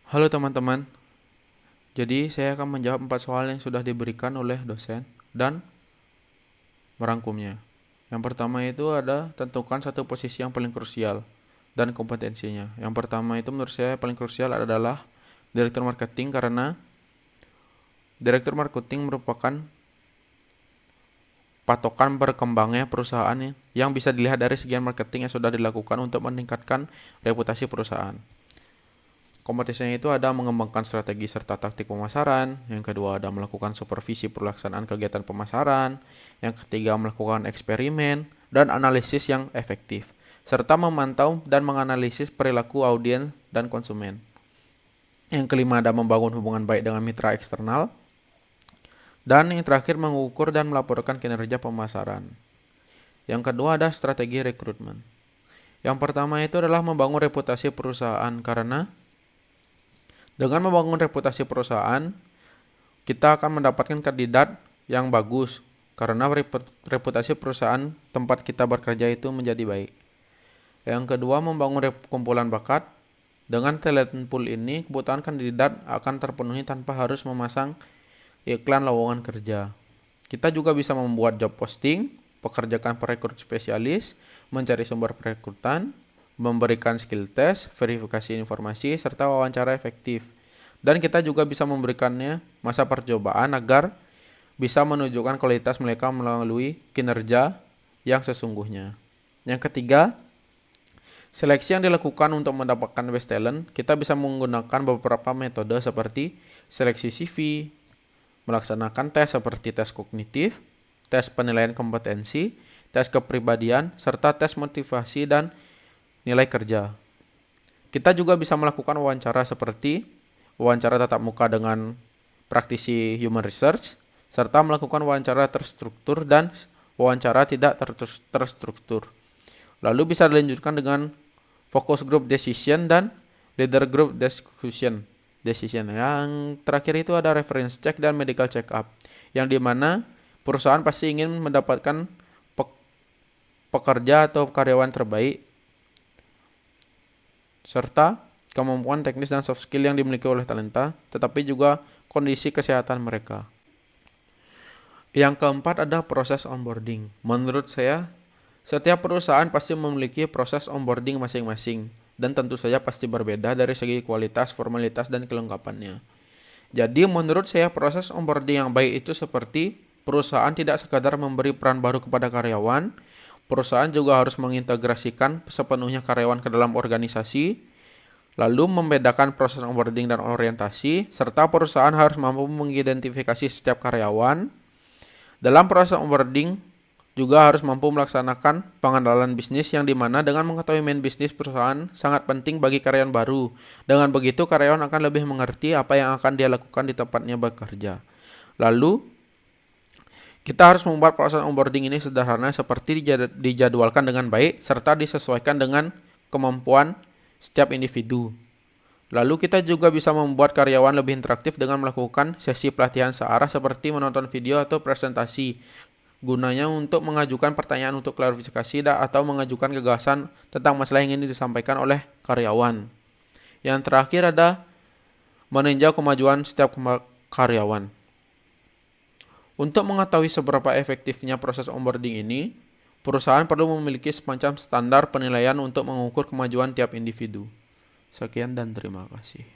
Halo teman-teman, jadi saya akan menjawab 4 soal yang sudah diberikan oleh dosen dan merangkumnya. Yang pertama itu ada tentukan satu posisi yang paling krusial dan kompetensinya. Yang pertama itu menurut saya paling krusial adalah direktur marketing karena direktur marketing merupakan patokan berkembangnya perusahaan yang bisa dilihat dari sekian marketing yang sudah dilakukan untuk meningkatkan reputasi perusahaan. Kompetensinya itu ada mengembangkan strategi serta taktik pemasaran, yang kedua ada melakukan supervisi pelaksanaan kegiatan pemasaran, yang ketiga melakukan eksperimen dan analisis yang efektif, serta memantau dan menganalisis perilaku audiens dan konsumen. Yang kelima ada membangun hubungan baik dengan mitra eksternal, dan yang terakhir mengukur dan melaporkan kinerja pemasaran. Yang kedua ada strategi rekrutmen. Yang pertama itu adalah membangun reputasi perusahaan karena dengan membangun reputasi perusahaan, kita akan mendapatkan kandidat yang bagus karena reputasi perusahaan tempat kita bekerja itu menjadi baik. Yang kedua, membangun kumpulan bakat. Dengan talent pool ini, kebutuhan kandidat akan terpenuhi tanpa harus memasang iklan lowongan kerja. Kita juga bisa membuat job posting, pekerjakan perekrut spesialis, mencari sumber perekrutan, memberikan skill test, verifikasi informasi, serta wawancara efektif. Dan kita juga bisa memberikannya masa percobaan agar bisa menunjukkan kualitas mereka melalui kinerja yang sesungguhnya. Yang ketiga, seleksi yang dilakukan untuk mendapatkan best talent, kita bisa menggunakan beberapa metode seperti seleksi CV, melaksanakan tes seperti tes kognitif, tes penilaian kompetensi, tes kepribadian, serta tes motivasi dan nilai kerja. Kita juga bisa melakukan wawancara seperti wawancara tatap muka dengan praktisi human research, serta melakukan wawancara terstruktur dan wawancara tidak terstruktur. Lalu bisa dilanjutkan dengan focus group decision dan leader group discussion. Yang terakhir itu ada reference check dan medical check up, yang dimana perusahaan pasti ingin mendapatkan pekerja atau karyawan terbaik serta kemampuan teknis dan soft skill yang dimiliki oleh talenta, tetapi juga kondisi kesehatan mereka. Yang keempat ada proses onboarding. Menurut saya, setiap perusahaan pasti memiliki proses onboarding masing-masing, dan tentu saja pasti berbeda dari segi kualitas, formalitas, dan kelengkapannya. Jadi menurut saya proses onboarding yang baik itu seperti perusahaan tidak sekadar memberi peran baru kepada karyawan, perusahaan juga harus mengintegrasikan sepenuhnya karyawan ke dalam organisasi, lalu membedakan proses onboarding dan orientasi, serta perusahaan harus mampu mengidentifikasi setiap karyawan. Dalam proses onboarding, juga harus mampu melaksanakan pengenalan bisnis yang dimana dengan mengetahui main bisnis perusahaan sangat penting bagi karyawan baru. Dengan begitu, karyawan akan lebih mengerti apa yang akan dia lakukan di tempatnya bekerja. Lalu, kita harus membuat proses onboarding ini sederhana seperti dijadwalkan dengan baik serta disesuaikan dengan kemampuan setiap individu. Lalu kita juga bisa membuat karyawan lebih interaktif dengan melakukan sesi pelatihan searah seperti menonton video atau presentasi. Gunanya untuk mengajukan pertanyaan untuk klarifikasi atau mengajukan gagasan tentang masalah yang ingin disampaikan oleh karyawan. Yang terakhir ada meninjau kemajuan setiap karyawan. Untuk mengetahui seberapa efektifnya proses onboarding ini, perusahaan perlu memiliki semacam standar penilaian untuk mengukur kemajuan tiap individu. Sekian dan terima kasih.